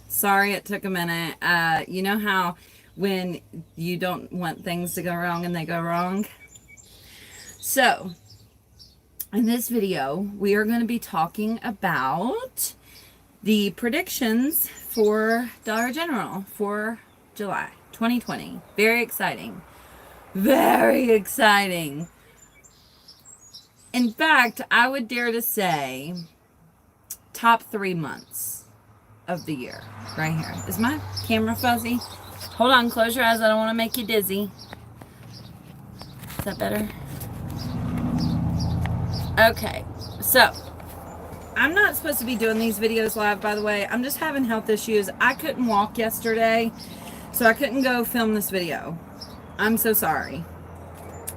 Sorry it took a minute. You know how when you don't want things to go wrong and they go wrong? So, in this video, we are going to be talking about the predictions for Dollar General for July 2020. Very exciting. Very exciting. In fact, I would dare to say top 3 months of the year right here. Is my camera fuzzy? Hold on, close your eyes. I don't want to make you dizzy. Is that better? Okay, so I'm not supposed to be doing these videos live, by the way. I'm just having health issues. I couldn't walk yesterday, so I couldn't go film this video. I'm so sorry.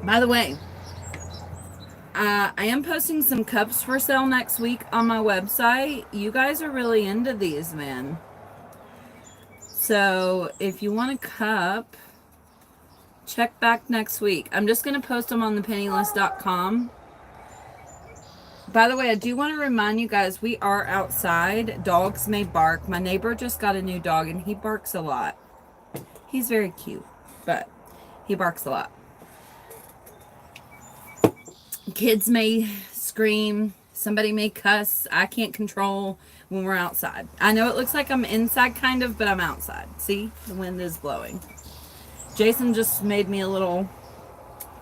By the way, I am posting some cups for sale next week on my website. You guys are really into these, man. So if you want a cup, check back next week. I'm just going to post them on thepennylist.com. By the way, I do want to remind you guys, we are outside. Dogs may bark. My neighbor just got a new dog and he barks a lot. He's very cute, but he barks a lot. Kids may scream. Somebody may cuss. I can't control when we're outside. I know it looks like I'm inside kind of, but I'm outside. See? The wind is blowing. Jason just made me a little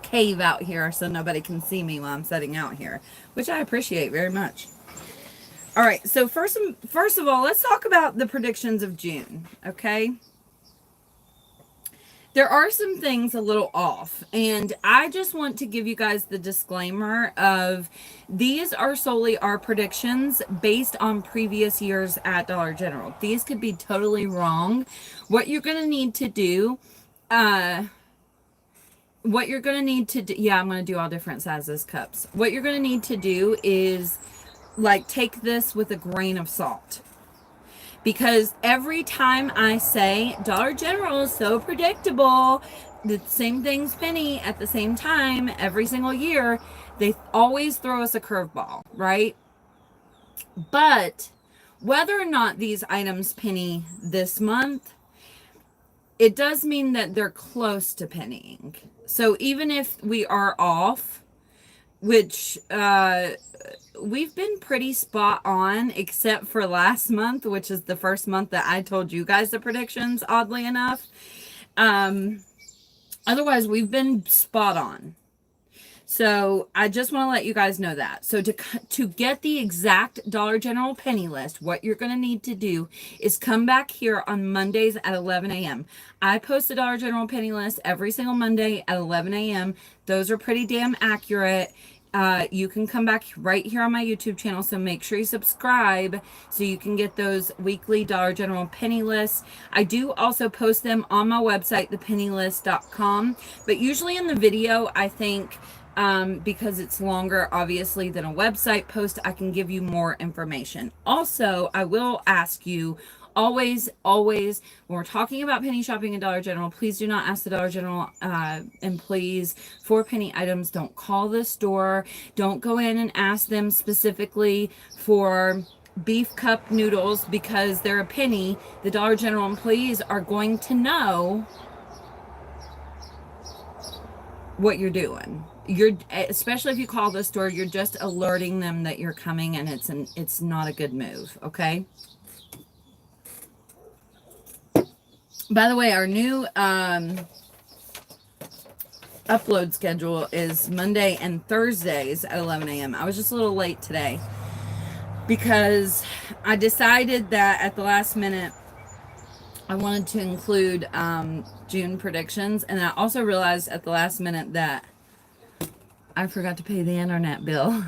cave out here so nobody can see me while I'm sitting out here, which I appreciate very much. All right, so first of all, let's talk about the predictions of June, okay? There are some things a little off, and I just want to give you guys the disclaimer of these are solely our predictions based on previous years at Dollar General. These could be totally wrong. What you're going to need to do, yeah, I'm going to do all different sizes cups. What you're going to need to do is like take this with a grain of salt. Because every time I say Dollar General is so predictable, the same thing's Penny at the same time every single year, they always throw us a curveball, right? But whether or not these items penny this month, it does mean that they're close to pennying. So even if we are off, which we've been pretty spot on, except for last month, which is the first month that I told you guys the predictions, oddly enough. Otherwise, we've been spot on. So I just want to let you guys know that. So to get the exact Dollar General penny list, what you're going to need to do is come back here on Mondays at 11 a.m. I post the Dollar General penny list every single Monday at 11 a.m. Those are pretty damn accurate. You can come back right here on my YouTube channel, so make sure you subscribe so you can get those weekly Dollar General penny lists. I do also post them on my website, thepennylist.com, but usually in the video, I think because it's longer, obviously, than a website post, I can give you more information. Also, I will ask you, always, when we're talking about penny shopping at Dollar General, please do not ask the Dollar General employees for penny items. Don't call the store. Don't go in and ask them specifically for beef cup noodles because they're a penny. The Dollar General employees are going to know what you're doing. Especially if you call the store, you're just alerting them that you're coming, and it's not a good move, okay? By the way, our new upload schedule is Monday and Thursdays at 11 a.m. I was just a little late today because I decided that at the last minute I wanted to include June predictions, and I also realized at the last minute that I forgot to pay the internet bill.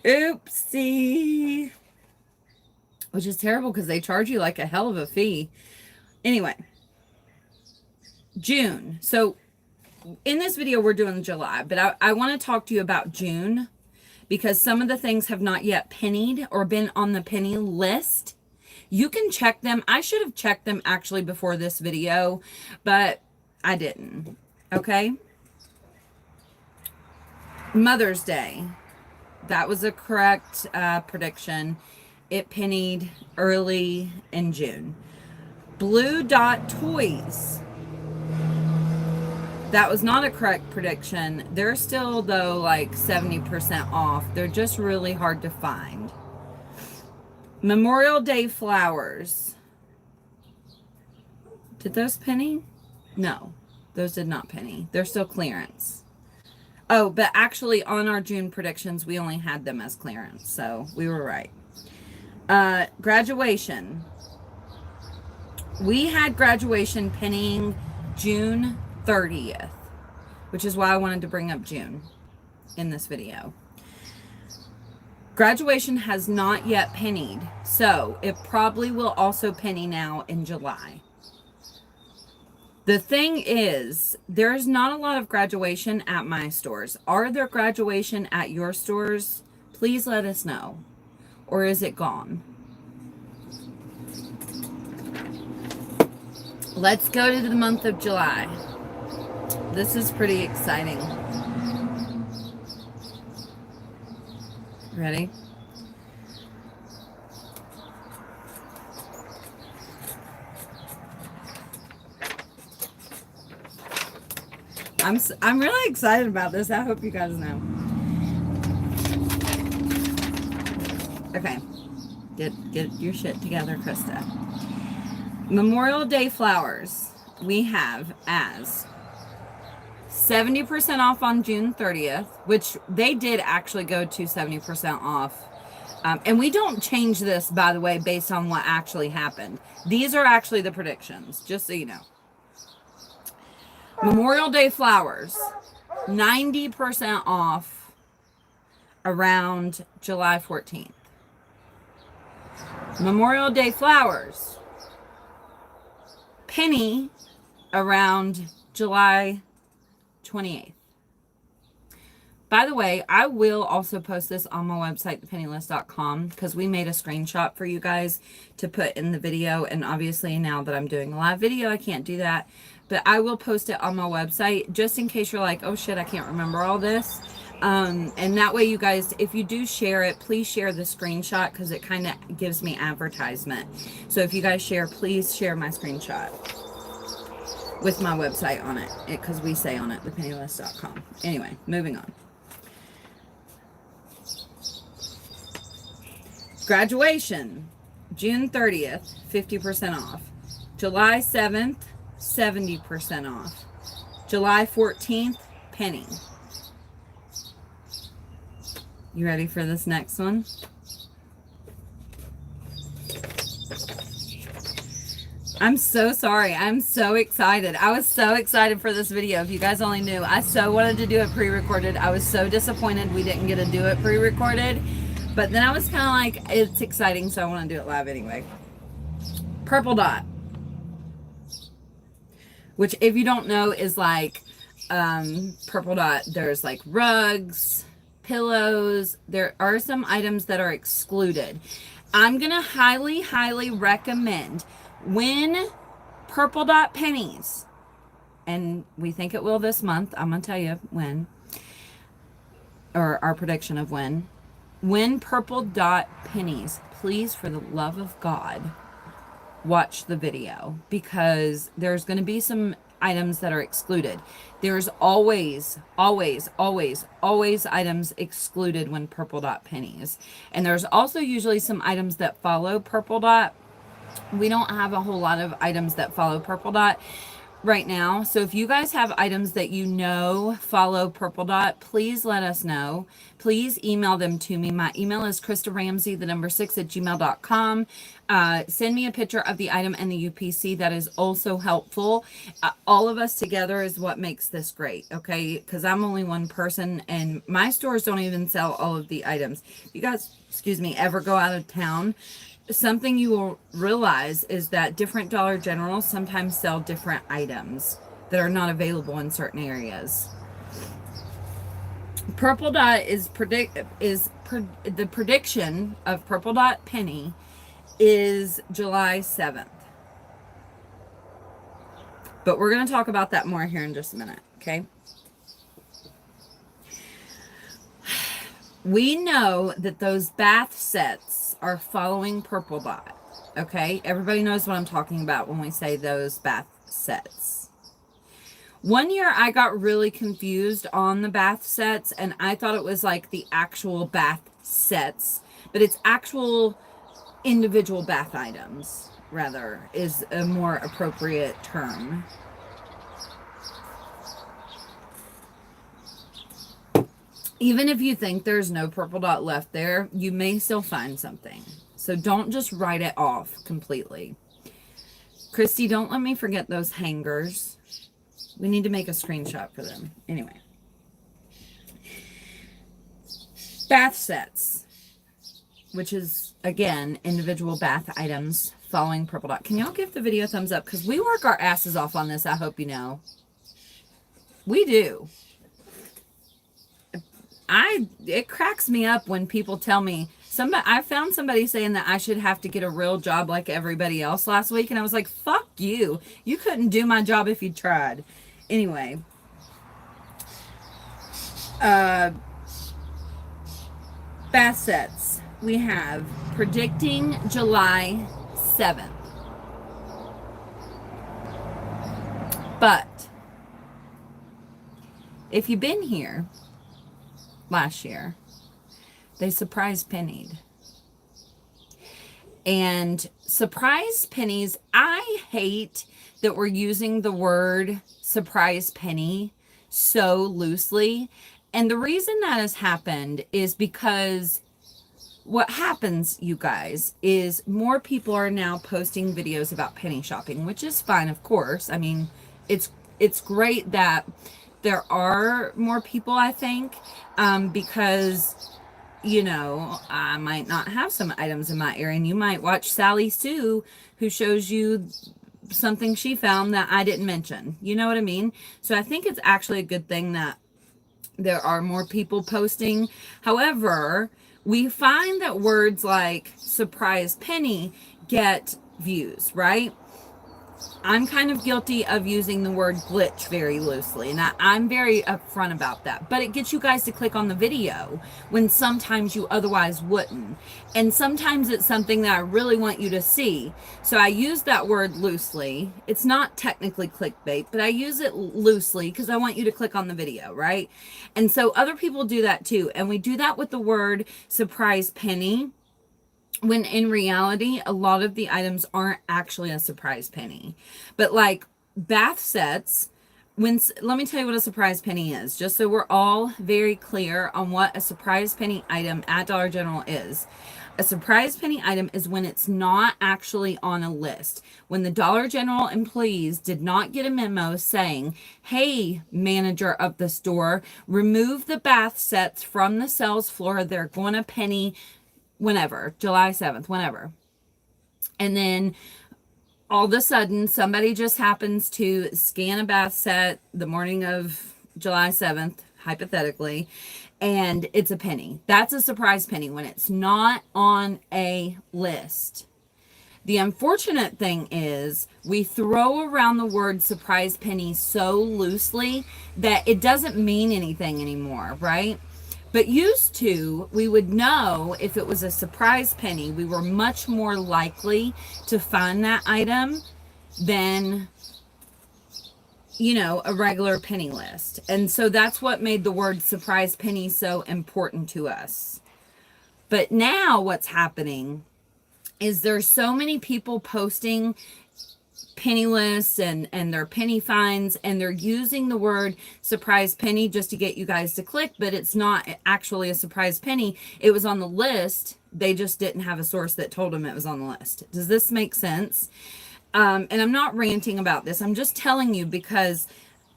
Oopsie. Which is terrible because they charge you like a hell of a fee. Anyway, June. So in this video, we're doing July, but I want to talk to you about June because some of the things have not yet pennied or been on the penny list. You can check them. I should have checked them actually before this video, but I didn't. Okay. Mother's Day. That was a correct prediction. It pennied early in June. Blue Dot Toys. That was not a correct prediction. They're still, though, like 70% off. They're just really hard to find. Memorial Day flowers. Did those penny? No, those did not penny. They're still clearance. Oh, but actually on our June predictions, we only had them as clearance. So we were right. Graduation. We had graduation pennying June 30th, which is why I wanted to bring up June in this video. Graduation has not yet pennied, so it probably will also penny now in July. The thing is, there's not a lot of graduation at my stores. Are there graduation at your stores? Please let us know. Or is it gone? Let's go to the month of July. This is pretty exciting. Ready? I'm really excited about this. I hope you guys know. Okay. Get your shit together, Krista. Memorial Day flowers we have as 70% off on June 30th, which they did actually go to 70% off. And we don't change this, by the way, based on what actually happened. These are actually the predictions, just so you know. Memorial Day flowers, 90% off around July 14th. Memorial Day flowers, penny around July 28th. By the way, I will also post this on my website, thepennylist.com, because we made a screenshot for you guys to put in the video. And obviously now that I'm doing a live video, I can't do that. But I will post it on my website just in case you're like, oh shit, I can't remember all this. And that way you guys, if you do share it, please share the screenshot because it kind of gives me advertisement. So if you guys share, please share my screenshot with my website on it, because we say on it, thepennylist.com. Anyway, moving on. Graduation, June 30th, 50% off. July 7th, 70% off. July 14th, penny. You ready for this next one? I'm so sorry. I'm so excited. I was so excited for this video. If you guys only knew, I so wanted to do it pre-recorded. I was so disappointed we didn't get to do it pre-recorded. But then I was kind of like, it's exciting, so I want to do it live anyway. Purple Dot. Which, if you don't know, is like Purple Dot. There's like rugs, pillows. There are some items that are excluded. I'm going to highly, highly recommend when Purple Dot pennies, and we think it will this month. I'm going to tell you when, or our prediction of when. When Purple Dot pennies, please, for the love of God, watch the video, because there's going to be some items that are excluded. There's always items excluded when Purple Dot pennies. And there's also usually some items that follow Purple Dot. We don't have a whole lot of items that follow Purple Dot right now. So if you guys have items that you know follow Purple Dot, please let us know. Please email them to me. My email is kristaramsey6@gmail.com. Send me a picture of the item and the UPC. That is also helpful. All of us together is what makes this great, okay? Because I'm only one person and my stores don't even sell all of the items. If you guys, excuse me, ever go out of town, something you will realize is that different Dollar Generals sometimes sell different items that are not available in certain areas. Purple Dot the prediction of Purple Dot penny is July 7th. But we're going to talk about that more here in just a minute, okay? We know that those bath sets are following Purple Dot. Okay, everybody knows what I'm talking about when we say those bath sets. One year I got really confused on the bath sets, and I thought it was like the actual bath sets, but it's actual individual bath items, rather, is a more appropriate term. Even if you think there's no Purple Dot left there, you may still find something. So don't just write it off completely. Christy, don't let me forget those hangers. We need to make a screenshot for them. Anyway. Bath sets, which is, again, individual bath items following Purple Dot. Can y'all give the video a thumbs up? Because we work our asses off on this, I hope you know. We do. It cracks me up when people tell me, I found somebody saying that I should have to get a real job like everybody else last week, and I was like, fuck you. You couldn't do my job if you tried. Anyway. Bath sets. We have predicting July 7th. But if you've been here last year, they surprise pennied. And surprise pennies, I hate that we're using the word surprise penny so loosely. And the reason that has happened is because what happens, you guys, is more people are now posting videos about penny shopping, which is fine, of course. I mean, it's great that there are more people, I think, because, you know, I might not have some items in my area, and you might watch Sally Sue, who shows you something she found that I didn't mention. You know what I mean? So I think it's actually a good thing that there are more people posting. However, we find that words like surprise penny get views, right? I'm kind of guilty of using the word glitch very loosely, and I'm very upfront about that. But it gets you guys to click on the video when sometimes you otherwise wouldn't. And sometimes it's something that I really want you to see. So I use that word loosely. It's not technically clickbait, but I use it loosely because I want you to click on the video, right? And so other people do that too. And we do that with the word surprise penny, when in reality, a lot of the items aren't actually a surprise penny. But like bath sets, let me tell you what a surprise penny is, just so we're all very clear on what a surprise penny item at Dollar General is. A surprise penny item is when it's not actually on a list. When the Dollar General employees did not get a memo saying, hey, manager of the store, remove the bath sets from the sales floor. They're going to penny whenever, July 7th, whenever. And then all of a sudden, somebody just happens to scan a bath set the morning of July 7th, hypothetically, and it's a penny. That's a surprise penny when it's not on a list. The unfortunate thing is we throw around the word surprise penny so loosely that it doesn't mean anything anymore, right? But used to, we would know if it was a surprise penny, we were much more likely to find that item than, you know, a regular penny list. And so that's what made the word surprise penny so important to us. But now what's happening is there's so many people posting penny lists and their penny finds, and they're using the word surprise penny just to get you guys to click, but it's not actually a surprise penny. It was on the list. They just didn't have a source that told them it was on the list. Does this make sense? And I'm not ranting about this. I'm just telling you because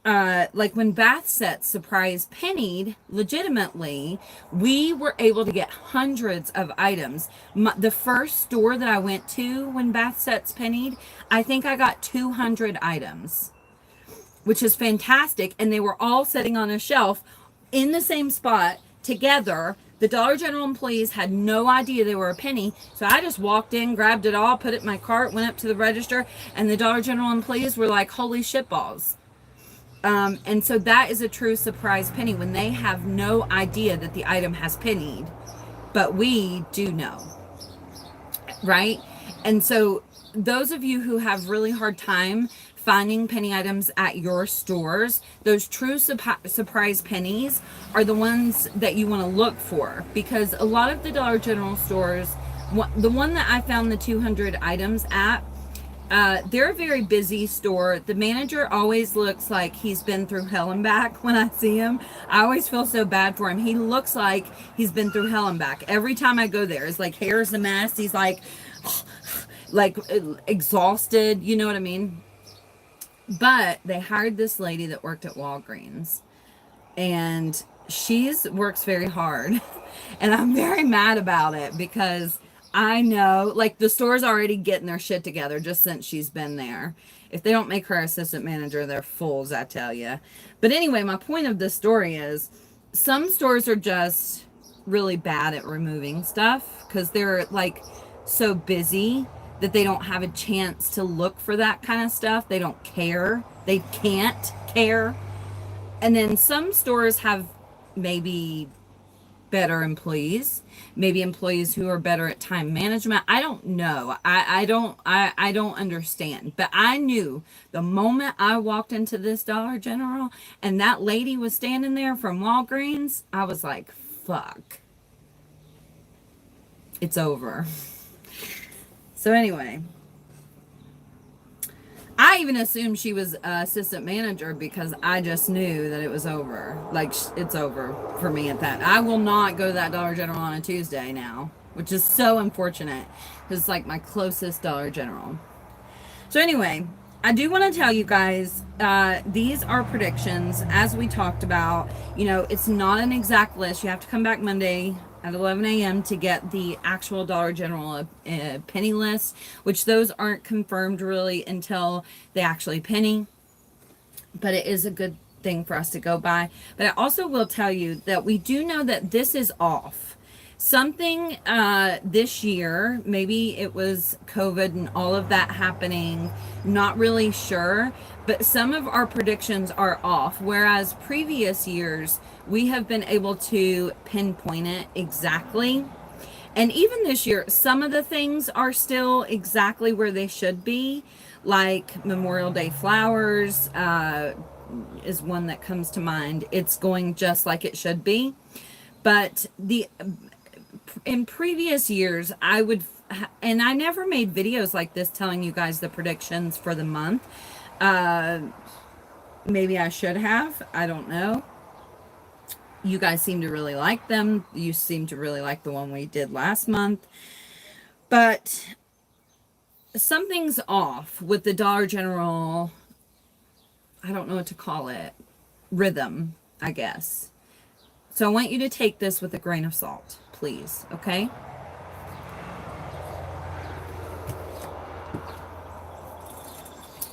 like when bath sets surprise pennied, legitimately, we were able to get hundreds of items. The first store that I went to when bath sets pennied, I think I got 200 items, which is fantastic. And they were all sitting on a shelf in the same spot together. The Dollar General employees had no idea they were a penny. So I just walked in, grabbed it all, put it in my cart, went up to the register, and the Dollar General employees were like, holy shit balls. And so that is a true surprise penny when they have no idea that the item has pennied, but we do know, right? And so those of you who have really hard time finding penny items at your stores, those true surprise pennies are the ones that you want to look for, because a lot of the Dollar General stores, the one that I found the 200 items at, they're a very busy store. The manager always looks like he's been through hell and back when I see him. I always feel so bad for him. He looks like he's been through hell and back. Every time I go there, his like hair's a mess. He's like exhausted, you know what I mean? But they hired this lady that worked at Walgreens, and works very hard. And I'm very mad about it, because I know, like, the store's already getting their shit together just since she's been there. If they don't make her assistant manager, they're fools, I tell you. But anyway, my point of this story is some stores are just really bad at removing stuff because they're, like, so busy that they don't have a chance to look for that kind of stuff. They don't care. They can't care. And then some stores have maybe better employees, maybe employees who are better at time management. I don't know. I don't understand. But I knew the moment I walked into this Dollar General and that lady was standing there from Walgreens, I was like, fuck. It's over. So anyway, I even assumed she was assistant manager because I just knew that it was over. Like, it's over for me at that. I will not go to that Dollar General on a Tuesday now, which is so unfortunate because it's like my closest Dollar General. So anyway, I do want to tell you guys, these are predictions. As we talked about, you know, it's not an exact list. You have to come back Monday at 11 a.m. to get the actual Dollar General penny list, which those aren't confirmed really until they actually penny. But it is a good thing for us to go by. But I also will tell you that we do know that this is off. Something this year, maybe it was COVID and all of that happening, not really sure, but some of our predictions are off, whereas previous years we have been able to pinpoint it exactly. And even this year, some of the things are still exactly where they should be, like Memorial Day flowers is one that comes to mind. It's going just like it should be. But in previous years, and I never made videos like this telling you guys the predictions for the month. Maybe I should have. I don't know. You guys seem to really like them. You seem to really like the one we did last month. But something's off with the Dollar General, I don't know what to call it, rhythm, I guess. So I want you to take this with a grain of salt, please, okay?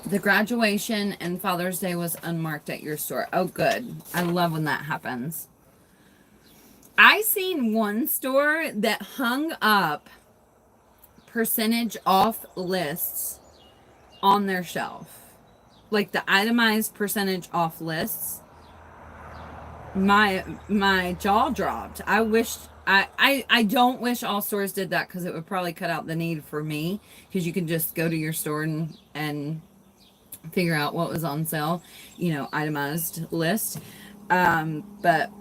The graduation and Father's Day was unmarked at your store. Oh, good. I love when that happens. I seen one store that hung up percentage off lists on their shelf. Like the itemized percentage off lists. My jaw dropped. I don't wish all stores did that, because it would probably cut out the need for me, because you can just go to your store and figure out what was on sale, you know, itemized list. But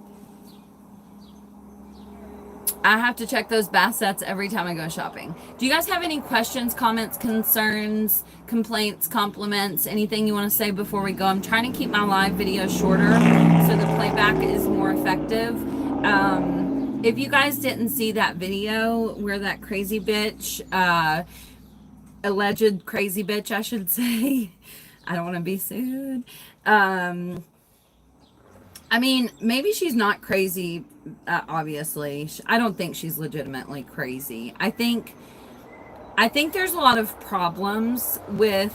I have to check those bath sets every time I go shopping. Do you guys have any questions, comments, concerns, complaints, compliments, anything you want to say before we go? I'm trying to keep my live videos shorter so the playback is more effective. If you guys didn't see that video where that crazy bitch, alleged crazy bitch, I should say, I don't want to be sued. I mean, maybe she's not crazy, obviously. I don't think she's legitimately crazy. I think there's a lot of problems with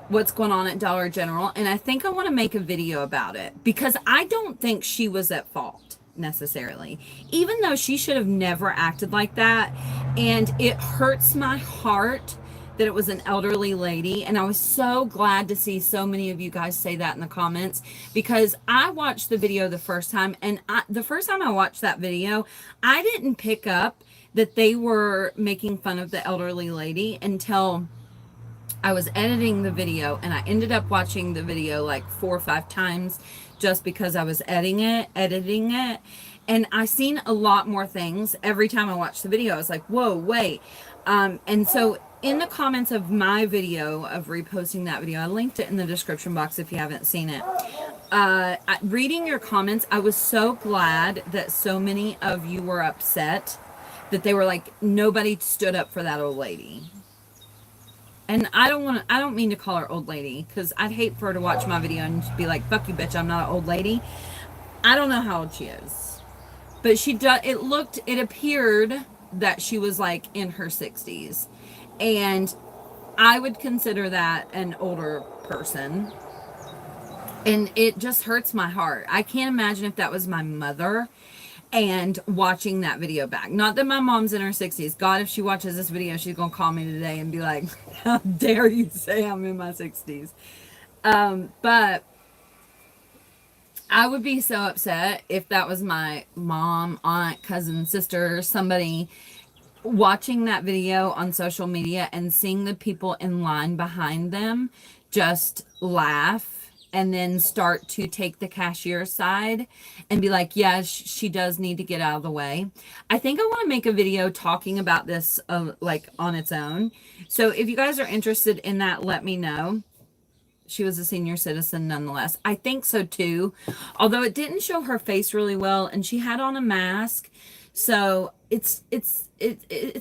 what's going on at Dollar General, and I think I want to make a video about it, because I don't think she was at fault necessarily, even though she should have never acted like that. And it hurts my heart that it was an elderly lady. And I was so glad to see so many of you guys say that in the comments, because I watched the video the first time, and the first time I watched that video, I didn't pick up that they were making fun of the elderly lady until I was editing the video, and I ended up watching the video like 4 or 5 times just because I was editing it. And I seen a lot more things every time I watched the video. I was like, whoa, wait. And so in the comments of my video of reposting that video, I linked it in the description box if you haven't seen it. Reading your comments, I was so glad that so many of you were upset that they were like, nobody stood up for that old lady. And I don't mean to call her old lady, because I'd hate for her to watch my video and be like, fuck you, bitch, I'm not an old lady. I don't know how old she is. But it appeared that she was like in her 60s. And I would consider that an older person. And it just hurts my heart. I can't imagine if that was my mother and watching that video back. Not that my mom's in her 60s. God, if she watches this video, she's gonna call me today and be like, how dare you say I'm in my 60s. But I would be so upset if that was my mom, aunt, cousin, sister, somebody watching that video on social media and seeing the people in line behind them just laugh and then start to take the cashier side and be like, yeah, she does need to get out of the way. I think I want to make a video talking about this like on its own. So if you guys are interested in that, let me know. She was a senior citizen nonetheless. I think so too. Although it didn't show her face really well, and she had on a mask. So it's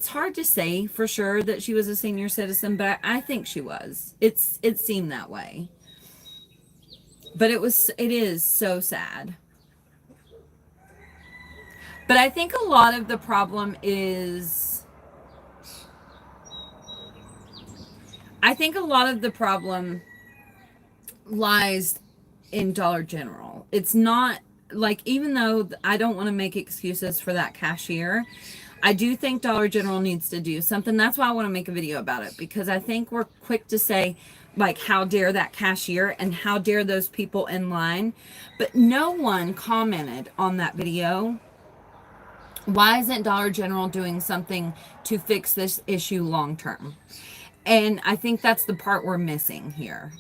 hard to say for sure that she was a senior citizen, but I think she was. It seemed that way. But it is so sad. But I think a lot of the problem lies in Dollar General. It's not like, even though I don't want to make excuses for that cashier, I do think Dollar General needs to do something. That's why I want to make a video about it, because I think we're quick to say, like, how dare that cashier and how dare those people in line. But no one commented on that video. Why isn't Dollar General doing something to fix this issue long term? And I think that's the part we're missing here.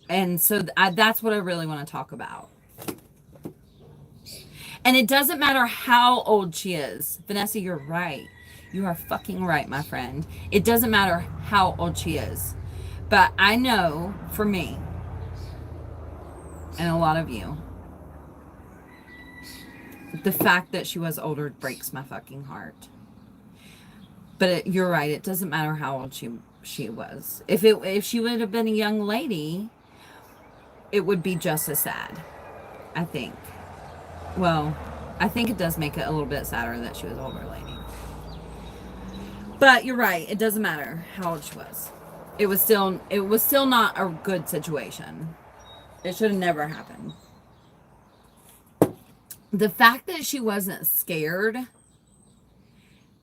And so that's what I really want to talk about. And it doesn't matter how old she is. Vanessa, you're right. You are fucking right, my friend. It doesn't matter how old she is. But I know, for me, and a lot of you, the fact that she was older breaks my fucking heart. But you're right. It doesn't matter how old she was. If she would have been a young lady, it would be just as sad, I think. Well, I think it does make it a little bit sadder that she was an older lady. But you're right. It doesn't matter how old she was. It was still not a good situation. It should have never happened. The fact that she wasn't scared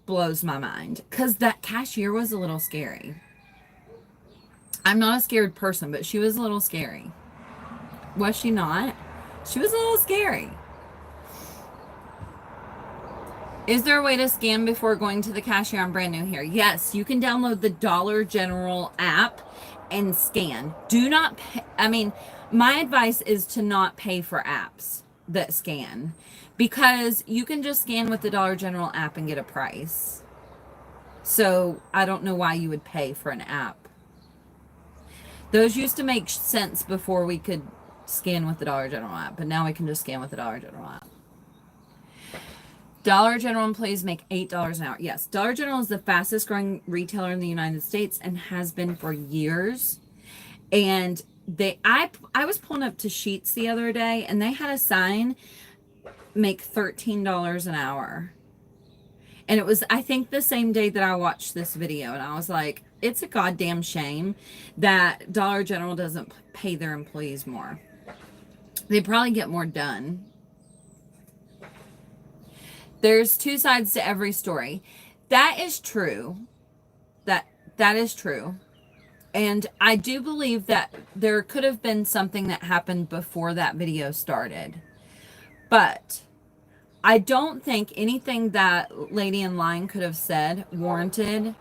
blows my mind, because that cashier was a little scary. I'm not a scared person, but she was a little scary. Was she not? She was a little scary. Is there a way to scan before going to the cashier? I'm brand new here. Yes, you can download the Dollar General app and scan. Do not pay. I mean, my advice is to not pay for apps that scan, because you can just scan with the Dollar General app and get a price. So I don't know why you would pay for an app. Those used to make sense before we could scan with the Dollar General app, but now we can just scan with the Dollar General app. Dollar General employees make $8 an hour. Yes, Dollar General is the fastest growing retailer in the United States and has been for years. And I was pulling up to Sheetz the other day, and they had a sign, make $13 an hour. And it was, I think, the same day that I watched this video, and I was like, it's a goddamn shame that Dollar General doesn't pay their employees more. They probably get more done. There's two sides to every story. That is true. That is true. And I do believe that there could have been something that happened before that video started. But I don't think anything that lady in line could have said warranted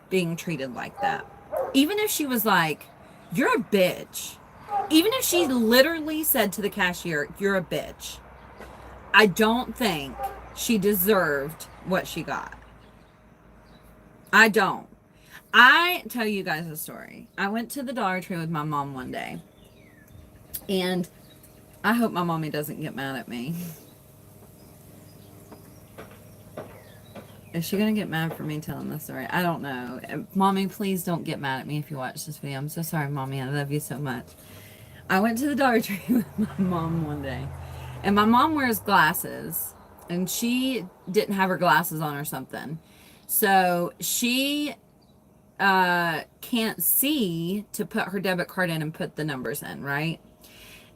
being treated like that. Even if she was like, you're a bitch. Even if she literally said to the cashier, you're a bitch. I don't think she deserved what she got. I don't. I tell you guys a story. I went to the Dollar Tree with my mom one day. And I hope my mommy doesn't get mad at me. Is she going to get mad for me telling this story? I don't know. Mommy, please don't get mad at me if you watch this video. I'm so sorry, Mommy. I love you so much. I went to the Dollar Tree with my mom one day. And my mom wears glasses. And she didn't have her glasses on or something. So she can't see to put her debit card in and put the numbers in, right?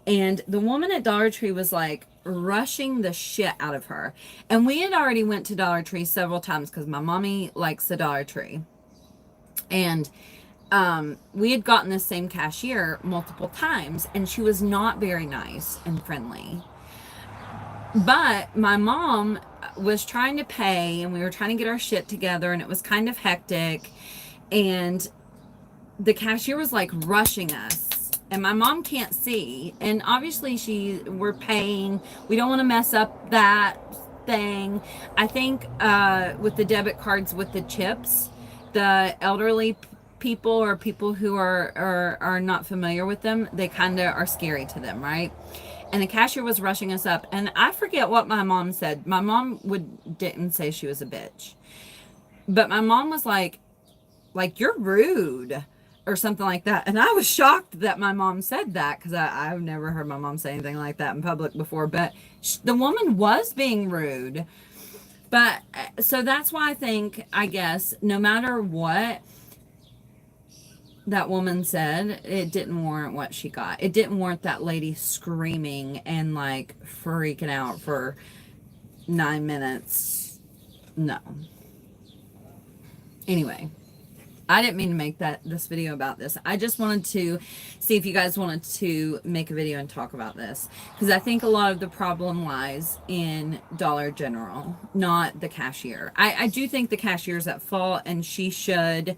And the woman at Dollar Tree was like rushing the shit out of her. And we had already went to Dollar Tree several times because my mommy likes the Dollar Tree. And we had gotten the same cashier multiple times, and she was not very nice and friendly. But my mom was trying to pay, and we were trying to get our shit together, and it was kind of hectic. And the cashier was like rushing us. And my mom can't see. And obviously we're paying. We don't want to mess up that thing. I think with the debit cards with the chips, the elderly people or people who are not familiar with them, they kind of are scary to them, right? And the cashier was rushing us up. And I forget what my mom said. My mom didn't say she was a bitch. But my mom was like, you're rude or something like that. And I was shocked that my mom said that because I've never heard my mom say anything like that in public before. But the woman was being rude. But so that's why I guess, no matter what that woman said, it didn't warrant what she got. It didn't warrant that lady screaming and like freaking out for 9 minutes. No. Anyway, I didn't mean to make this video about this. I just wanted to see if you guys wanted to make a video and talk about this, because I think a lot of the problem lies in Dollar General, not the cashier. I do think the cashier's at fault, and she should,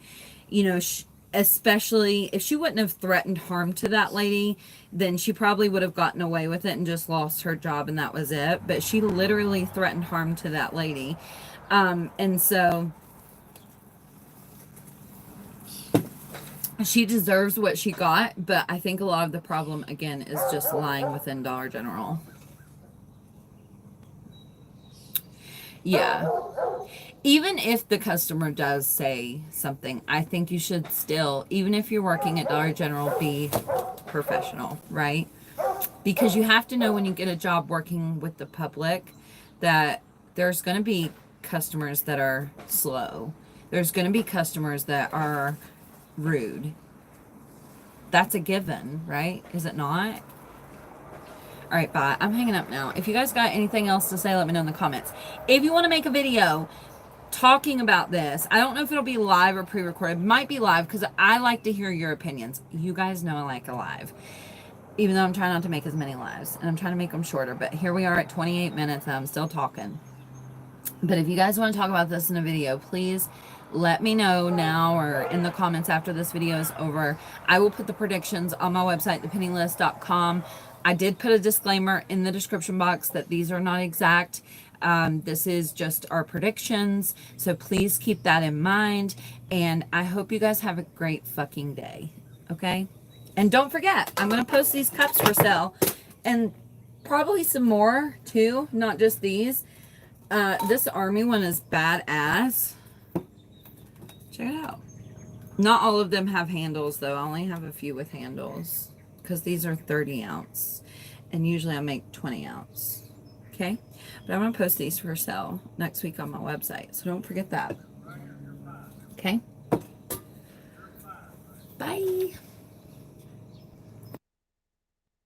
especially if she wouldn't have threatened harm to that lady, then she probably would have gotten away with it and just lost her job and that was it. But she literally threatened harm to that lady. And so she deserves what she got, but I think a lot of the problem, again, is just lying within Dollar General. Yeah. Even if the customer does say something, I think you should still, even if you're working at Dollar General, be professional, right? Because you have to know when you get a job working with the public that there's going to be customers that are slow. There's going to be customers that are rude. That's a given, right? Is it not? All right, bye. I'm hanging up now. If you guys got anything else to say, let me know in the comments. If you want to make a video talking about this, I don't know if it'll be live or pre-recorded. It might be live because I like to hear your opinions. You guys know I like a live, even though I'm trying not to make as many lives, and I'm trying to make them shorter. But here we are at 28 minutes and I'm still talking. But if you guys want to talk about this in a video, please let me know now or in the comments after this video is over. I will put the predictions on my website, thepennylist.com. I did put a disclaimer in the description box that these are not exact. This is just our predictions. So please keep that in mind. And I hope you guys have a great fucking day. Okay? And don't forget, I'm going to post these cups for sale. And probably some more too. Not just these. This Army one is badass. Check it out. Not all of them have handles though. I only have a few with handles because these are 30 ounce and usually I make 20 ounce. Okay. But I'm going to post these for sale next week on my website. So don't forget that. Okay. Bye.